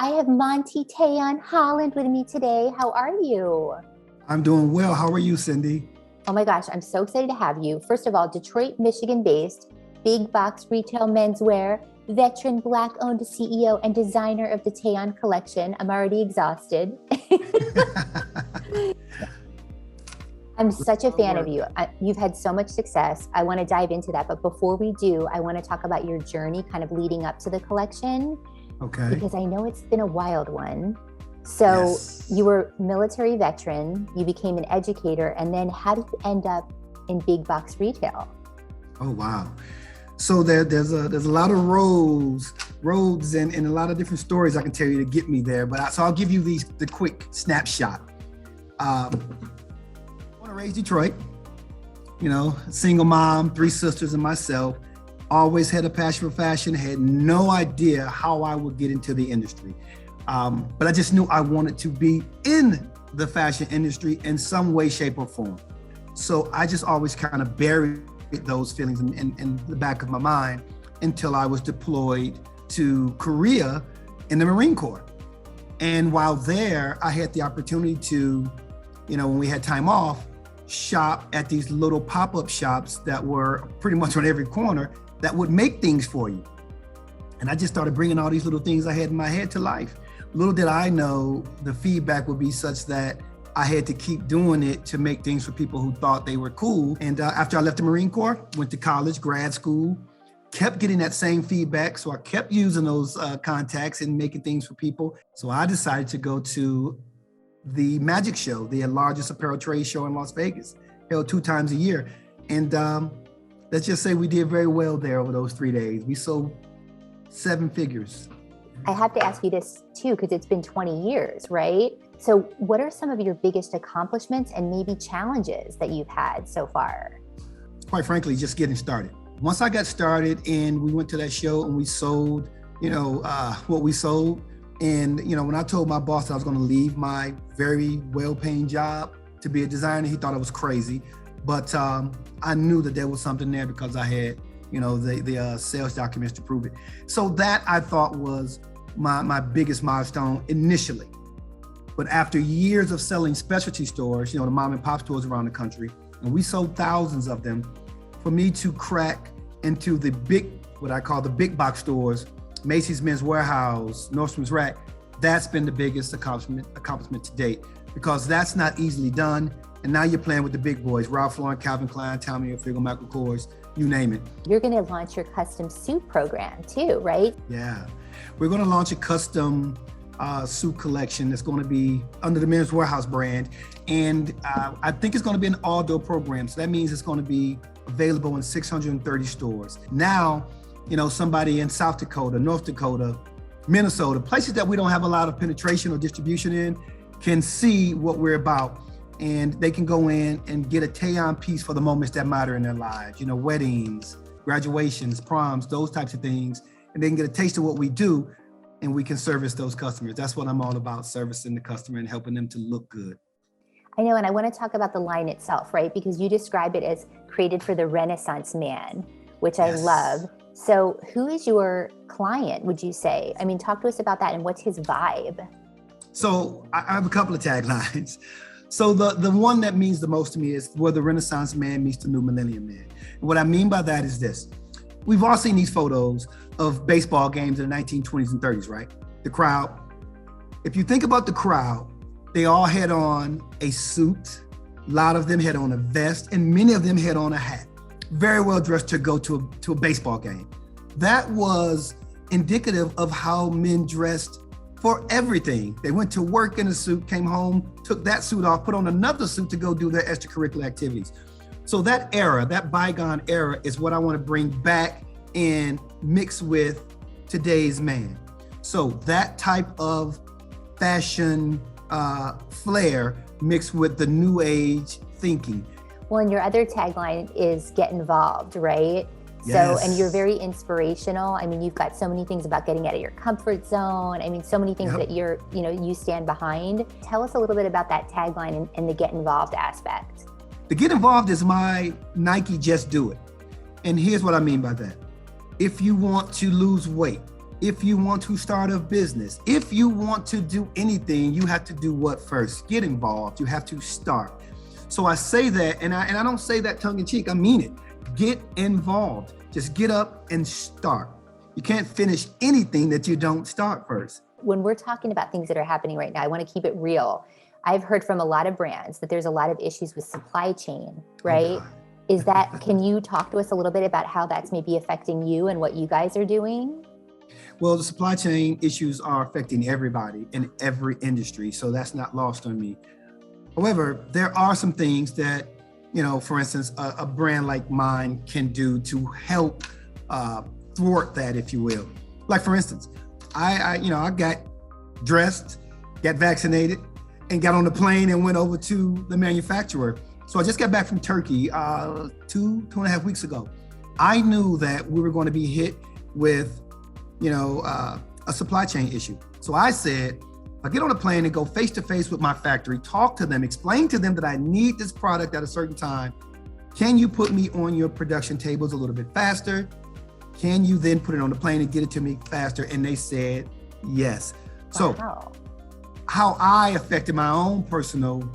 I have Montee Tayion Holland with me today. How are you? I'm doing well. How are you, Cindy? Oh my gosh, I'm so excited to have you. First of all, Detroit, Michigan based, big box retail menswear, veteran Black owned CEO and designer of the Tayion collection. I'm already exhausted. I'm such a fan of you. You've had so much success. I want to dive into that. But before we do, I want to talk about your journey kind of leading up to the collection. Okay. Because I know it's been a wild one. So Yes. You were military veteran, you became an educator, and then how did you end up in big box retail? Oh, wow. So there's a lot of roads and a lot of different stories I can tell you to get me there. But so I'll give you the quick snapshot. Born and raised Detroit, single mom, 3 sisters and myself. Always had a passion for fashion, had no idea how I would get into the industry. But I just knew I wanted to be in the fashion industry in some way, shape, or form. So I just always kind of buried those feelings in the back of my mind until I was deployed to Korea in the Marine Corps. And while there, I had the opportunity to, when we had time off, shop at these little pop-up shops that were pretty much on every corner that would make things for you. And I just started bringing all these little things I had in my head to life. Little did I know the feedback would be such that I had to keep doing it to make things for people who thought they were cool. And after I left the Marine Corps, went to college, grad school, kept getting that same feedback. So I kept using those contacts and making things for people. So I decided to go to the Magic Show, the largest apparel trade show in Las Vegas, held 2 times a year. And let's just say we did very well there over those 3 days. We sold 7 figures. I have to ask you this too, because it's been 20 years, right? So what are some of your biggest accomplishments and maybe challenges that you've had so far? Quite frankly, just getting started. Once I got started and we went to that show and we sold, what we sold. And, when I told my boss that I was going to leave my very well-paying job to be a designer, he thought I was crazy. But I knew that there was something there because I had, the sales documents to prove it. So that I thought was my biggest milestone initially. But after years of selling specialty stores, the mom and pop stores around the country, and we sold thousands of them, for me to crack into the what I call the big box stores, Macy's Men's Warehouse, Nordstrom's Rack, that's been the biggest accomplishment to date, because that's not easily done. And now you're playing with the big boys, Ralph Lauren, Calvin Klein, Tommy Hilfiger, Michael Kors, you name it. You're going to launch your custom suit program too, right? Yeah, we're going to launch a custom suit collection that's going to be under the Men's Warehouse brand. And I think it's going to be an all-door program. So that means it's going to be available in 630 stores. Now, somebody in South Dakota, North Dakota, Minnesota, places that we don't have a lot of penetration or distribution in, can see what we're about. And they can go in and get a Tayion piece for the moments that matter in their lives, weddings, graduations, proms, those types of things. And they can get a taste of what we do, and we can service those customers. That's what I'm all about, servicing the customer and helping them to look good. I know, and I want to talk about the line itself, right? Because you describe it as created for the Renaissance man, which I love. So who is your client, would you say? I mean, talk to us about that and what's his vibe? So I have a couple of taglines. So the one that means the most to me is where the Renaissance man meets the new millennium man. And what I mean by that is this. We've all seen these photos of baseball games in the 1920s and 30s, right? The crowd. If you think about the crowd, they all had on a suit. A lot of them had on a vest, and many of them had on a hat. Very well dressed to go to a baseball game. That was indicative of how men dressed for everything. They went to work in a suit, came home, took that suit off, put on another suit to go do their extracurricular activities. So that era, that bygone era, is what I want to bring back and mix with today's man. So that type of fashion flair mixed with the new age thinking. Well, and your other tagline is get involved, right? Yes. So, and you're very inspirational. I mean, you've got so many things about getting out of your comfort zone. I mean, so many things that you stand behind. Tell us a little bit about that tagline and the get involved aspect. The get involved is my Nike Just Do It. And here's what I mean by that. If you want to lose weight, If you want to start a business, if you want to do anything, you have to do what first? Get involved. You have to start. So I say that, and I don't say that tongue in cheek, I mean it. Get involved. Just get up and start. You can't finish anything that you don't start first. When we're talking about things that are happening right now, I want to keep it real. I've heard from a lot of brands that there's a lot of issues with supply chain, right? Can you talk to us a little bit about how that's maybe affecting you and what you guys are doing? Well, the supply chain issues are affecting everybody in every industry, so that's not lost on me. However, there are some things that, for instance, a brand like mine can do to help thwart that, if you will. Like, for instance, I got dressed, got vaccinated, and got on the plane and went over to the manufacturer. So I just got back from Turkey 2.5 weeks ago. I knew that we were going to be hit with, a supply chain issue. So I said, I get on a plane and go face to face with my factory, talk to them, explain to them that I need this product at a certain time. Can you put me on your production tables a little bit faster? Can you then put it on the plane and get it to me faster? And they said yes. So how I affected my own personal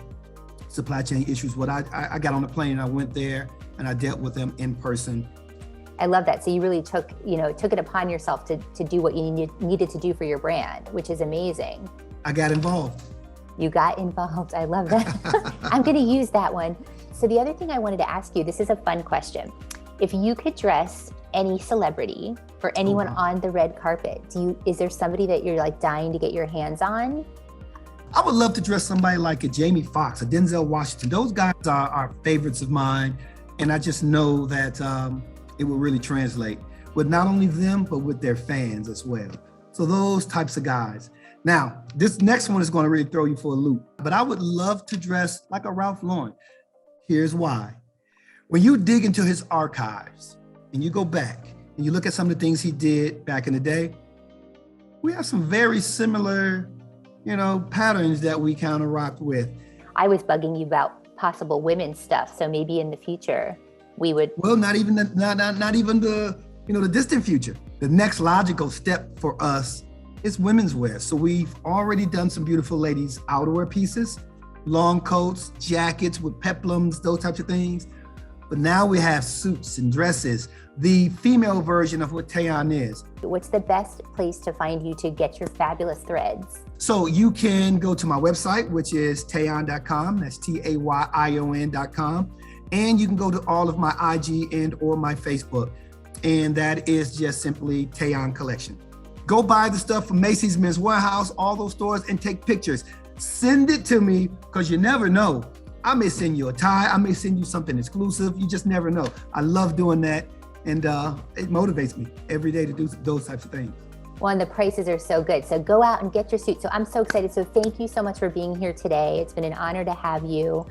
supply chain issues, I got on the plane and I went there and I dealt with them in person. I love that. So you really took it upon yourself to do what you needed to do for your brand, which is amazing. I got involved. You got involved. I love that. I'm going to use that one. So the other thing I wanted to ask you, this is a fun question. If you could dress any celebrity or anyone on the red carpet, is there somebody that you're like dying to get your hands on? I would love to dress somebody like a Jamie Foxx, a Denzel Washington. Those guys are favorites of mine. And I just know that it will really translate with not only them, but with their fans as well. So those types of guys. Now, this next one is going to really throw you for a loop, but I would love to dress like a Ralph Lauren. Here's why. When you dig into his archives and you go back and you look at some of the things he did back in the day, we have some very similar, patterns that we kind of rocked with. I was bugging you about possible women's stuff. So maybe in the future we would. Well, not even the distant future. The next logical step for us is women's wear. So we've already done some beautiful ladies' outerwear pieces, long coats, jackets with peplums, those types of things. But now we have suits and dresses, the female version of what Tayion is. What's the best place to find you to get your fabulous threads? So you can go to my website, which is tayion.com. That's Tayion.com. And you can go to all of my IG and or my Facebook. And that is just simply Tayion Collection. Go buy the stuff from Macy's, Men's Warehouse, all those stores, and take pictures. Send it to me, because you never know. I may send you a tie. I may send you something exclusive. You just never know. I love doing that. And it motivates me every day to do those types of things. Well, and the prices are so good. So go out and get your suit. So I'm so excited. So thank you so much for being here today. It's been an honor to have you.